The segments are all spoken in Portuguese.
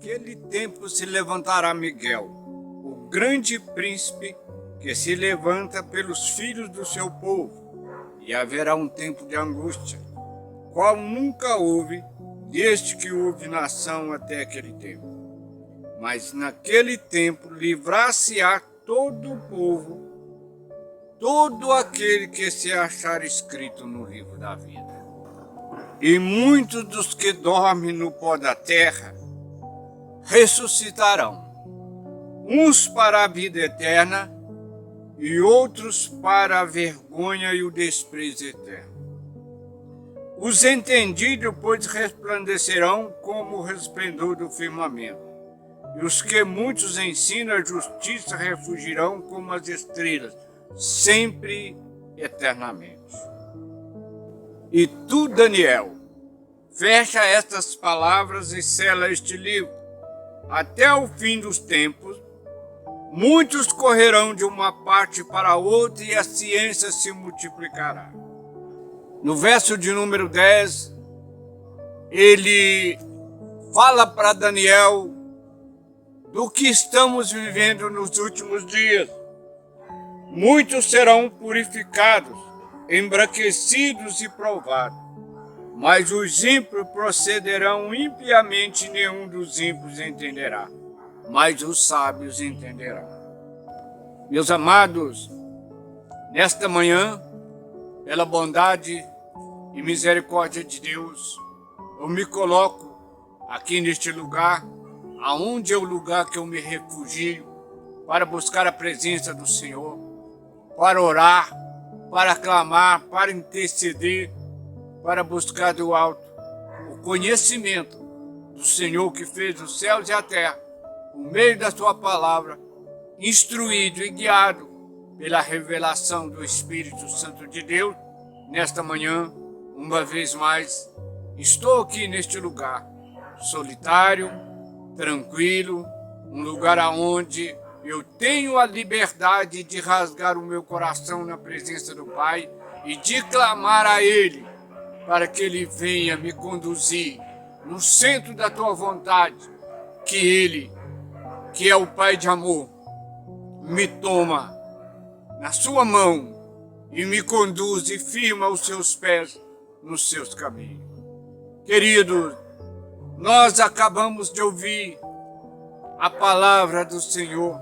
Naquele tempo se levantará Miguel, o grande príncipe que se levanta pelos filhos do seu povo, e haverá um tempo de angústia, qual nunca houve, desde que houve nação até aquele tempo. Mas naquele tempo livrar-se-á todo o povo, todo aquele que se achar escrito no livro da vida. E muitos dos que dormem no pó da terra ressuscitarão, uns para a vida eterna e outros para a vergonha e o desprezo eterno. Os entendidos, pois, resplandecerão como o resplendor do firmamento, e os que muitos ensinam a justiça refugirão como as estrelas, sempre eternamente. E tu, Daniel, fecha estas palavras e sela este livro. Até o fim dos tempos, muitos correrão de uma parte para outra e a ciência se multiplicará. No verso de número 10, ele fala para Daniel do que estamos vivendo nos últimos dias. Muitos serão purificados, embranquecidos e provados, mas os ímpios procederão impiamente, nenhum dos ímpios entenderá, mas os sábios entenderão. Meus amados, nesta manhã, pela bondade e misericórdia de Deus, eu me coloco aqui neste lugar, aonde é o lugar que eu me refugio, para buscar a presença do Senhor, para orar, para clamar, para interceder, para buscar do alto o conhecimento do Senhor que fez os céus e a terra, por meio da sua palavra, instruído e guiado pela revelação do Espírito Santo de Deus. Nesta manhã, uma vez mais, estou aqui neste lugar, solitário, tranquilo, um lugar onde eu tenho a liberdade de rasgar o meu coração na presença do Pai e de clamar a Ele para que Ele venha me conduzir no centro da tua vontade, que Ele, que é o Pai de amor, me toma na sua mão e me conduz e firma os seus pés nos seus caminhos. Queridos, nós acabamos de ouvir a palavra do Senhor,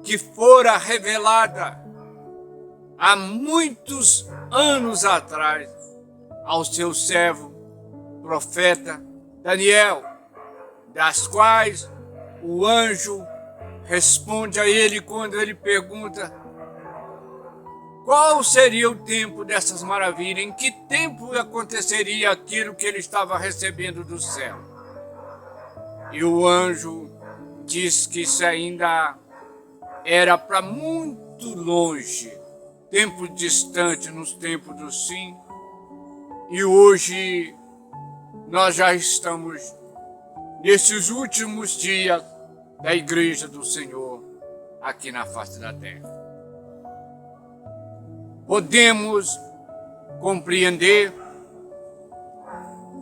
que fora revelada há muitos anos atrás ao seu servo, profeta Daniel, das quais o anjo responde a ele quando ele pergunta qual seria o tempo dessas maravilhas, em que tempo aconteceria aquilo que ele estava recebendo do céu. E o anjo diz que isso ainda era para muito longe, tempo distante, nos tempos do sim. E hoje nós já estamos nesses últimos dias da Igreja do Senhor aqui na face da terra. Podemos compreender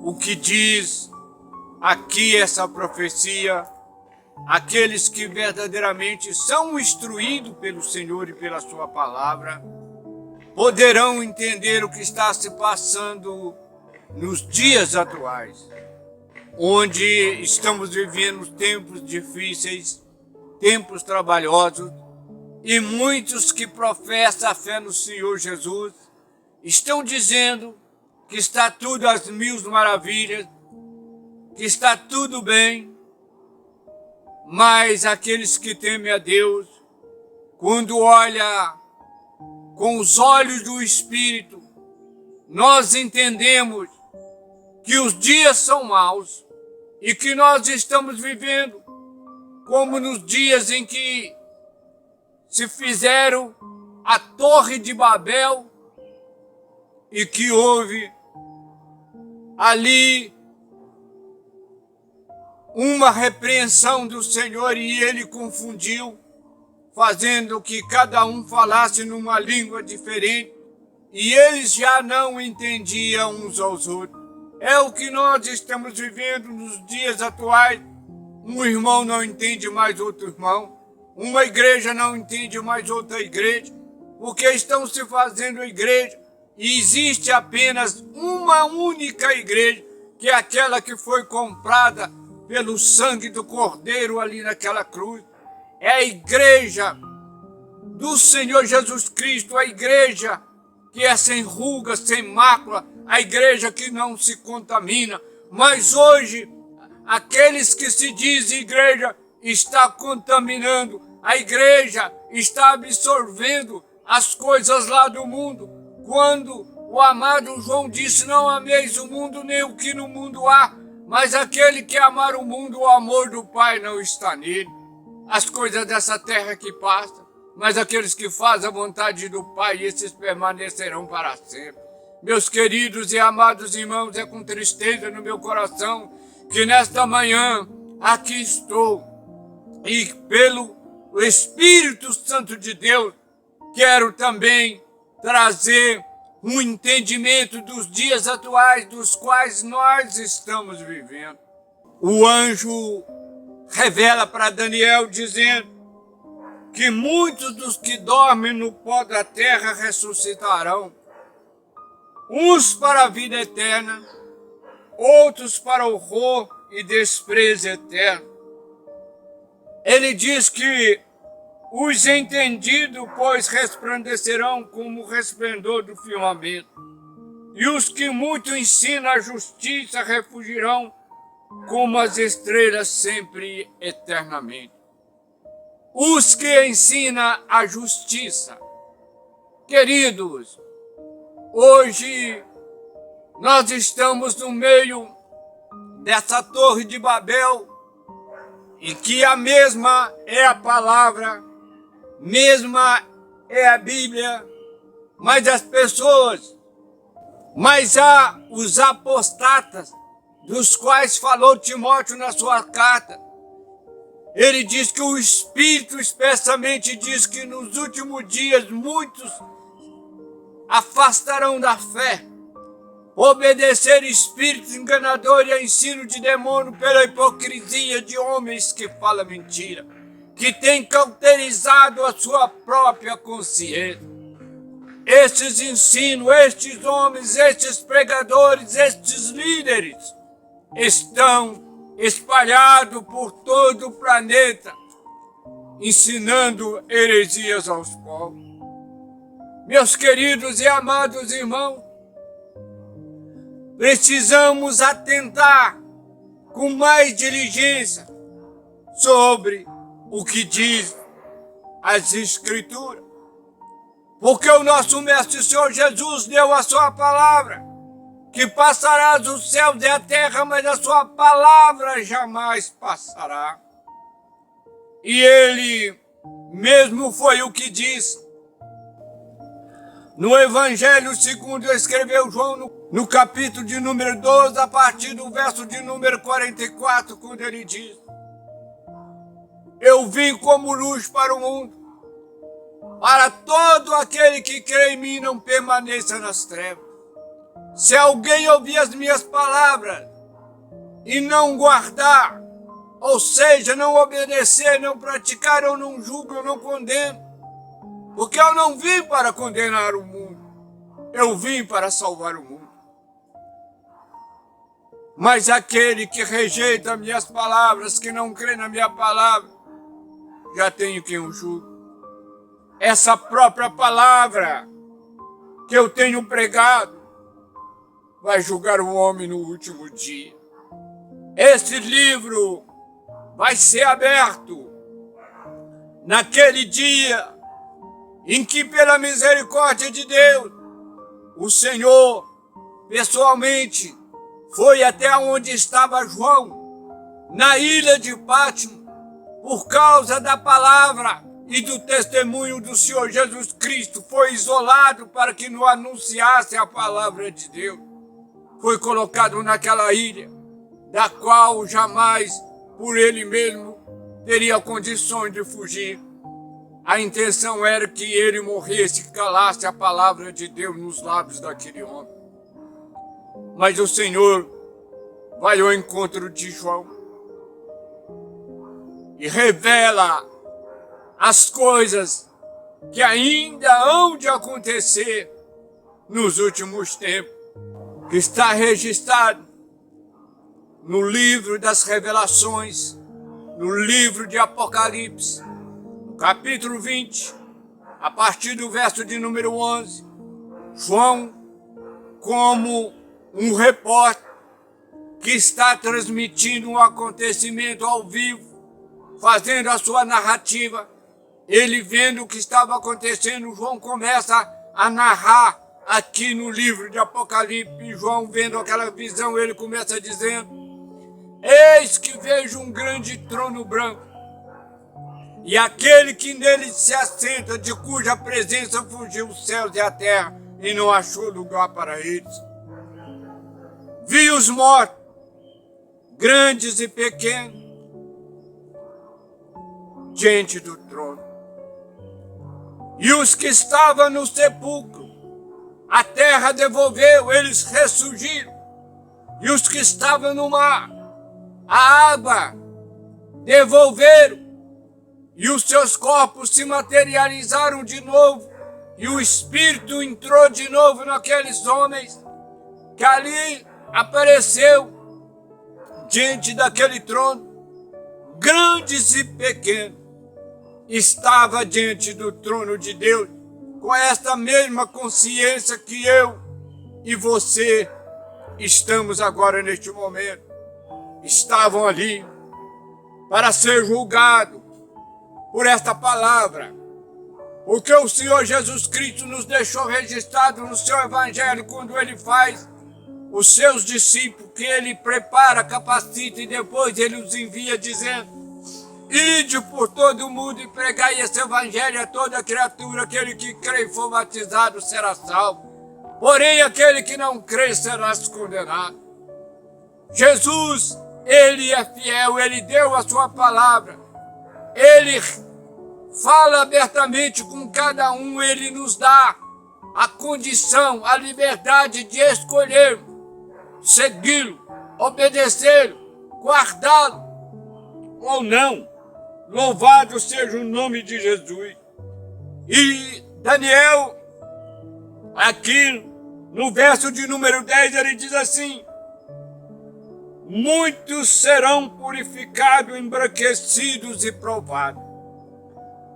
o que diz aqui essa profecia. Aqueles que verdadeiramente são instruídos pelo Senhor e pela sua palavra poderão entender o que está se passando nos dias atuais, onde estamos vivendo tempos difíceis, tempos trabalhosos, e muitos que professam a fé no Senhor Jesus estão dizendo que está tudo às mil maravilhas, que está tudo bem, mas aqueles que temem a Deus, quando olha com os olhos do Espírito, nós entendemos que os dias são maus e que nós estamos vivendo como nos dias em que se fizeram a Torre de Babel e que houve ali uma repreensão do Senhor e ele confundiu, fazendo que cada um falasse numa língua diferente e eles já não entendiam uns aos outros. É o que nós estamos vivendo nos dias atuais, Um irmão não entende mais outro irmão. Uma igreja não entende mais outra igreja. Porque estão se fazendo igreja. E existe apenas uma única igreja, que é aquela que foi comprada pelo sangue do Cordeiro ali naquela cruz. É a igreja do Senhor Jesus Cristo, a igreja que é sem ruga, sem mácula, a igreja que não se contamina. Mas hoje, aqueles que se dizem igreja está contaminando, a igreja está absorvendo as coisas lá do mundo. Quando o amado João disse, não ameis o mundo nem o que no mundo há, mas aquele que amar o mundo, o amor do Pai não está nele. As coisas dessa terra que passam, mas aqueles que fazem a vontade do Pai, esses permanecerão para sempre. Meus queridos e amados irmãos, é com tristeza no meu coração que nesta manhã aqui estou e pelo Espírito Santo de Deus quero também trazer um entendimento dos dias atuais dos quais nós estamos vivendo. O anjo revela para Daniel dizendo que muitos dos que dormem no pó da terra ressuscitarão, uns para a vida eterna, outros para horror e desprezo eterno. Ele diz que os entendidos, pois, resplandecerão como o resplendor do firmamento, e os que muito ensinam a justiça refugirão como as estrelas sempre e eternamente. Os que ensinam a justiça. Queridos, hoje nós estamos no meio dessa torre de Babel, e que a mesma é a palavra, mesma é a Bíblia, mas as pessoas, mas há os apostatas, dos quais falou Timóteo na sua carta. Ele diz que o Espírito expressamente diz que nos últimos dias muitos afastarão da fé, obedecer espírito enganador e a ensino de demônio pela hipocrisia de homens que falam mentira, que têm cauterizado a sua própria consciência. Estes ensinos, estes homens, estes pregadores, estes líderes estão espalhados por todo o planeta, ensinando heresias aos povos. Meus queridos e amados irmãos, precisamos atentar com mais diligência sobre o que diz as Escrituras. Porque o nosso Mestre Senhor Jesus deu a sua palavra, que passarás os céus e a terra, mas a sua palavra jamais passará. E ele mesmo foi o que disse. No Evangelho segundo escreveu João, no capítulo de número 12, a partir do verso de número 44, quando ele diz: eu vim como luz para o mundo, para todo aquele que crê em mim não permaneça nas trevas. Se alguém ouvir as minhas palavras e não guardar, ou seja, não obedecer, não praticar, eu não julgo, eu não condeno. Porque eu não vim para condenar o mundo, eu vim para salvar o mundo. Mas aquele que rejeita minhas palavras, que não crê na minha palavra, já tenho quem o julgue. Essa própria palavra que eu tenho pregado vai julgar o homem no último dia. Esse livro vai ser aberto naquele dia em que, pela misericórdia de Deus, o Senhor, pessoalmente, foi até onde estava João, na ilha de Pátimo, por causa da palavra e do testemunho do Senhor Jesus Cristo, foi isolado para que não anunciasse a palavra de Deus. Foi colocado naquela ilha, da qual jamais, por ele mesmo, teria condições de fugir. A intenção era que ele morresse e calasse a palavra de Deus nos lábios daquele homem. Mas o Senhor vai ao encontro de João e revela as coisas que ainda hão de acontecer nos últimos tempos, que está registrado no livro das Revelações, no livro de Apocalipse, no capítulo 20, a partir do verso de número 11, João, como um repórter que está transmitindo um acontecimento ao vivo, fazendo a sua narrativa, ele vendo o que estava acontecendo, João começa a narrar aqui no livro de Apocalipse. João, vendo aquela visão, ele começa dizendo: eis que vejo um grande trono branco, e aquele que nele se assenta, de cuja presença fugiu os céus e a terra, e não achou lugar para eles. Vi os mortos, grandes e pequenos, diante do trono. E os que estavam no sepulcro, a terra devolveu, eles ressurgiram. E os que estavam no mar, a água devolveram. E os seus corpos se materializaram de novo. E o Espírito entrou de novo naqueles homens que ali apareceu diante daquele trono, grandes e pequenos. Estava diante do trono de Deus, com esta mesma consciência que eu e você estamos agora neste momento. Estavam ali para ser julgados por esta palavra, porque o Senhor Jesus Cristo nos deixou registrado no seu Evangelho, quando ele faz os seus discípulos, que ele prepara, capacita e depois ele os envia dizendo: ide por todo o mundo e pregai esse evangelho a toda criatura. Aquele que crê e for batizado será salvo, porém aquele que não crê será condenado. Jesus, ele é fiel, ele deu a sua palavra, ele fala abertamente com cada um, ele nos dá a condição, a liberdade de escolher, segui-lo, obedecê-lo, guardá-lo ou não. Louvado seja o nome de Jesus. E Daniel, aqui no verso de número 10, ele diz assim: muitos serão purificados, embranquecidos e provados,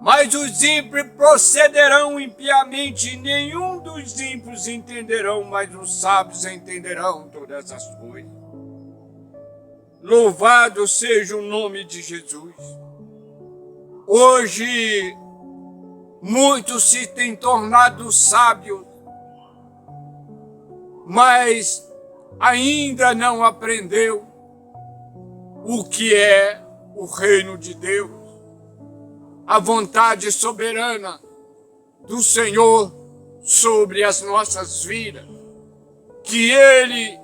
mas os ímpios procederão impiamente, e nenhum dos ímpios entenderão, mas os sábios entenderão todas as coisas. Louvado seja o nome de Jesus. Hoje, muitos se têm tornado sábios, mas ainda não aprendeu o que é o reino de Deus, a vontade soberana do Senhor sobre as nossas vidas, que Ele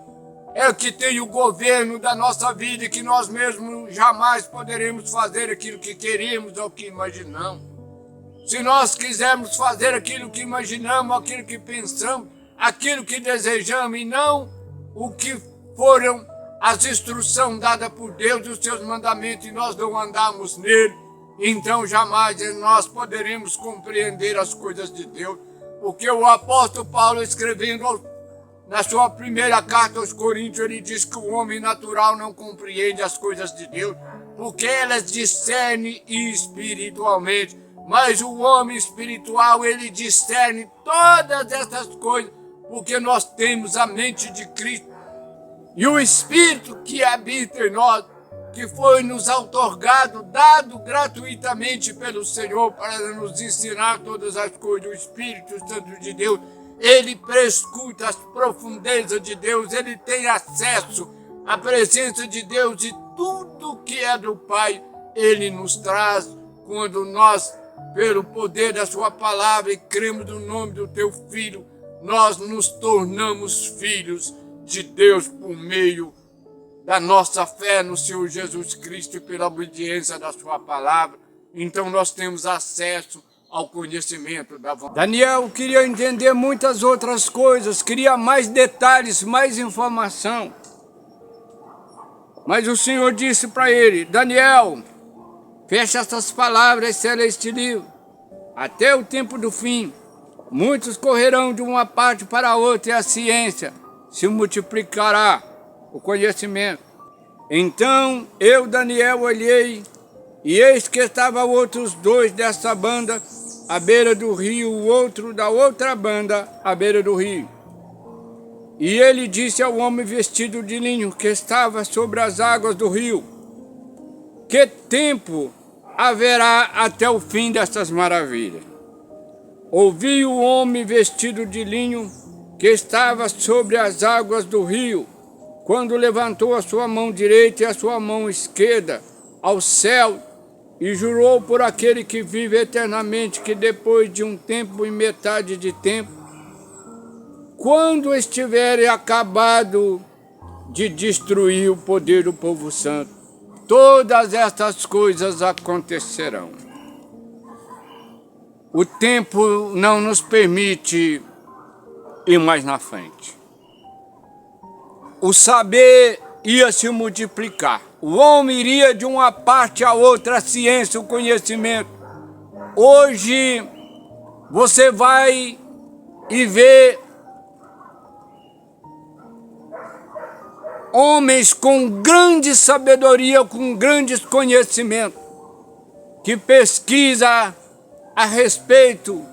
é o que tem o governo da nossa vida e que nós mesmos jamais poderemos fazer aquilo que queremos ou que imaginamos. Se nós quisermos fazer aquilo que imaginamos, aquilo que pensamos, aquilo que desejamos e não o que foram as instruções dadas por Deus e os seus mandamentos, e nós não andamos nele, então jamais nós poderemos compreender as coisas de Deus. Porque o apóstolo Paulo, escrevendo na sua primeira carta aos Coríntios, ele diz que o homem natural não compreende as coisas de Deus, porque elas discernem espiritualmente. Mas o homem espiritual, ele discerne todas essas coisas, porque nós temos a mente de Cristo. E o Espírito que habita em nós, que foi nos outorgado, dado gratuitamente pelo Senhor para nos ensinar todas as coisas. O Espírito Santo de Deus, ele prescuta as profundezas de Deus, ele tem acesso à presença de Deus, e tudo que é do Pai, ele nos traz quando nós, pelo poder da sua palavra, e cremos no nome do teu Filho, nós nos tornamos filhos de Deus por meio da nossa fé no Senhor Jesus Cristo e pela obediência da sua palavra. Então nós temos acesso ao conhecimento da vontade. Daniel queria entender muitas outras coisas, queria mais detalhes, mais informação. Mas o Senhor disse para ele: Daniel, Fecha essas palavras, sela este livro. Até o tempo do fim, muitos correrão de uma parte para a outra e a ciência se multiplicará o conhecimento. Então eu, Daniel, olhei e eis que estavam outros dois dessa banda à beira do rio, o outro da outra banda à beira do rio. E ele disse ao homem vestido de linho que estava sobre as águas do rio: que tempo haverá até o fim dessas maravilhas? Ouvi o homem vestido de linho que estava sobre as águas do rio, quando levantou a sua mão direita e a sua mão esquerda ao céu e jurou por aquele que vive eternamente que depois de um tempo e metade de tempo, quando estiver acabado de destruir o poder do povo santo, todas estas coisas acontecerão. O tempo não nos permite ir mais na frente. O saber ia se multiplicar. O homem iria de uma parte a outra, a ciência, o conhecimento. Hoje você vai e vê homens com grande sabedoria, com grandes conhecimentos, que pesquisa a respeito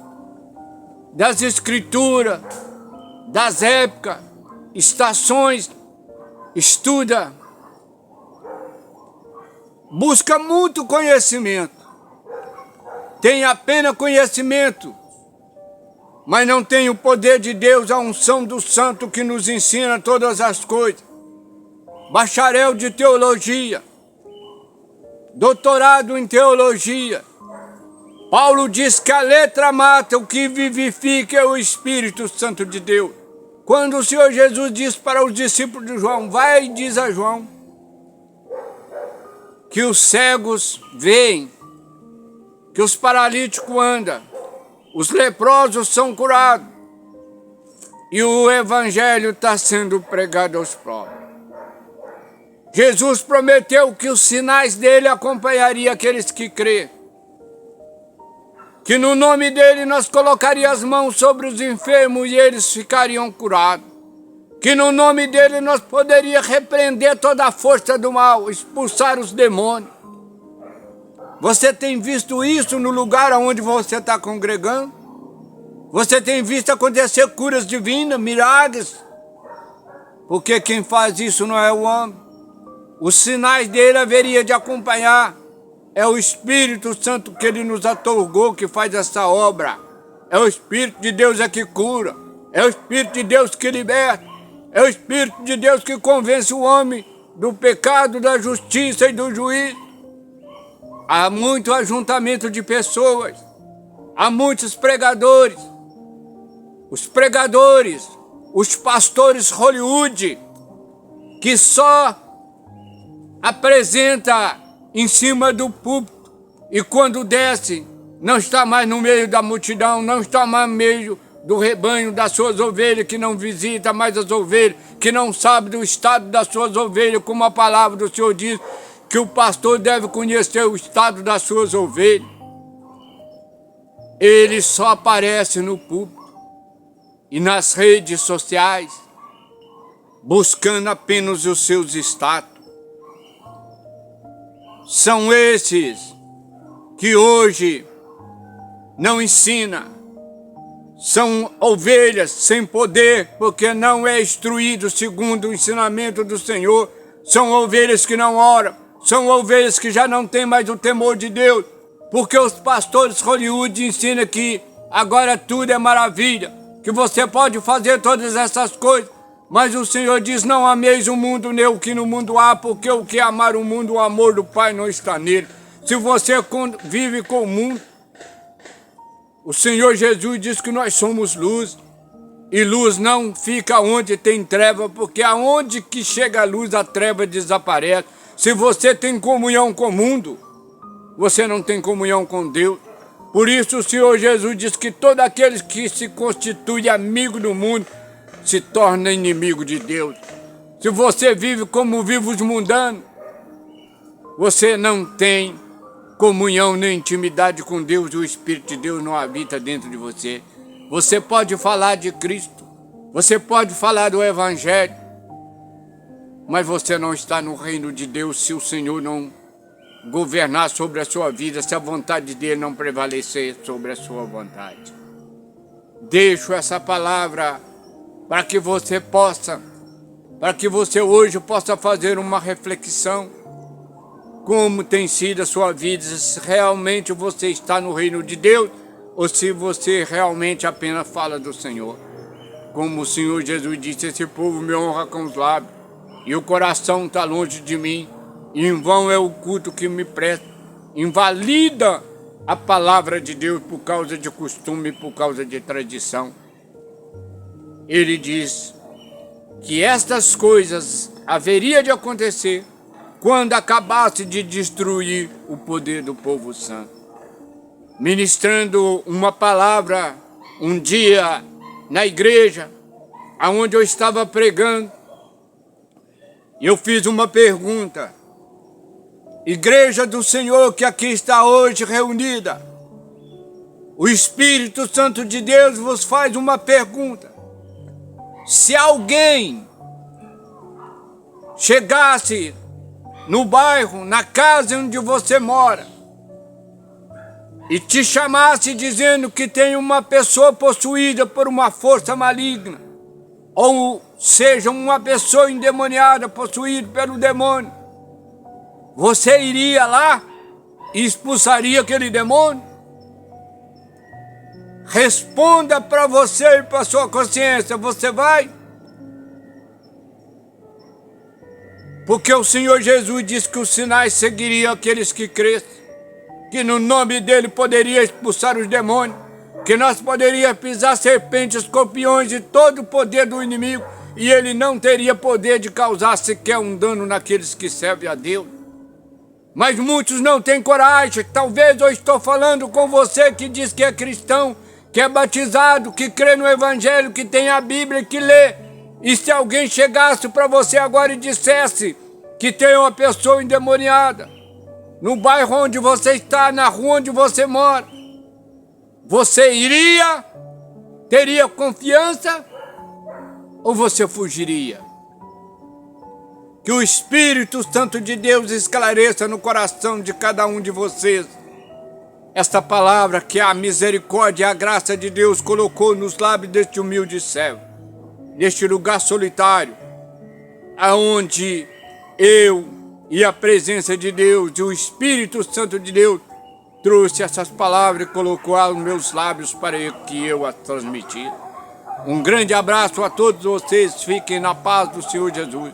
das escrituras, das épocas, estações, estuda, busca muito conhecimento, tem apenas conhecimento, mas não tem o poder de Deus, a unção do Santo que nos ensina todas as coisas. Bacharel de teologia, doutorado em teologia. Paulo diz que a letra mata, o que vivifica é o Espírito Santo de Deus. Quando o Senhor Jesus disse para os discípulos de João: vai e diz a João que os cegos veem, que os paralíticos andam, os leprosos são curados e o evangelho está sendo pregado aos pobres. Jesus prometeu que os sinais dele acompanhariam aqueles que crêem, que no nome dele nós colocaríamos as mãos sobre os enfermos e eles ficariam curados, que no nome dele nós poderíamos repreender toda a força do mal, expulsar os demônios. Você tem visto isso no lugar onde você está congregando? Você tem visto acontecer curas divinas, milagres? Porque quem faz isso não é o homem. Os sinais dele haveria de acompanhar. É o Espírito Santo que ele nos outorgou que faz essa obra. É o Espírito de Deus que cura. É o Espírito de Deus que liberta. É o Espírito de Deus que convence o homem do pecado, da justiça e do juízo. Há muito ajuntamento de pessoas. Há muitos pregadores. Os pregadores, os pastores Hollywood, que só apresenta em cima do púlpito e quando desce não está mais no meio da multidão, não está mais no meio do rebanho das suas ovelhas, que não visita mais as ovelhas, que não sabe do estado das suas ovelhas, como a palavra do Senhor diz, que o pastor deve conhecer o estado das suas ovelhas. Ele só aparece no púlpito e nas redes sociais, buscando apenas os seus status. São esses que hoje não ensinam. São ovelhas sem poder, porque não é instruído segundo o ensinamento do Senhor. São ovelhas que não oram. São ovelhas que já não têm mais o temor de Deus. Porque os pastores Hollywood ensinam que agora tudo é maravilha, que você pode fazer todas essas coisas. Mas o Senhor diz: não ameis o mundo nem o que no mundo há, porque o que amar o mundo, o amor do Pai não está nele. Se você vive com o mundo, o Senhor Jesus diz que nós somos luz, e luz não fica onde tem treva, porque aonde que chega a luz, a treva desaparece. Se você tem comunhão com o mundo, você não tem comunhão com Deus. Por isso o Senhor Jesus diz que todos aqueles que se constituem amigo do mundo se torna inimigo de Deus. Se você vive como vivem os mundanos, você não tem comunhão nem intimidade com Deus e o Espírito de Deus não habita dentro de você. Você pode falar de Cristo, você pode falar do Evangelho, mas você não está no reino de Deus se o Senhor não governar sobre a sua vida, se a vontade dele não prevalecer sobre a sua vontade. Deixo essa palavra para que você hoje possa fazer uma reflexão. Como tem sido a sua vida, se realmente você está no reino de Deus ou se você realmente apenas fala do Senhor. Como o Senhor Jesus disse, esse povo me honra com os lábios e o coração está longe de mim. E em vão é o culto que me presta. Invalida a palavra de Deus por causa de costume, por causa de tradição. Ele diz que estas coisas haveria de acontecer quando acabasse de destruir o poder do povo santo. Ministrando uma palavra um dia na igreja, aonde eu estava pregando, eu fiz uma pergunta. Igreja do Senhor que aqui está hoje reunida, o Espírito Santo de Deus vos faz uma pergunta. Se alguém chegasse no bairro, na casa onde você mora, e te chamasse dizendo que tem uma pessoa possuída por uma força maligna, ou seja, uma pessoa endemoniada, possuída pelo demônio, você iria lá e expulsaria aquele demônio? Responda para você e para sua consciência, você vai? Porque o Senhor Jesus disse que os sinais seguiriam aqueles que crescem, que no nome dele poderia expulsar os demônios, que nós poderíamos pisar serpentes, escorpiões e todo o poder do inimigo, e ele não teria poder de causar sequer um dano naqueles que servem a Deus. Mas muitos não têm coragem. Talvez eu estou falando com você que diz que é cristão, que é batizado, que crê no Evangelho, que tem a Bíblia e que lê. E se alguém chegasse para você agora e dissesse que tem uma pessoa endemoniada no bairro onde você está, na rua onde você mora, você iria? Teria confiança? Ou você fugiria? Que o Espírito Santo de Deus esclareça no coração de cada um de vocês esta palavra que a misericórdia e a graça de Deus colocou nos lábios deste humilde servo, neste lugar solitário, aonde eu e a presença de Deus e o Espírito Santo de Deus trouxe essas palavras e colocou aos meus lábios para que eu as transmitisse. Um grande abraço a todos vocês, fiquem na paz do Senhor Jesus.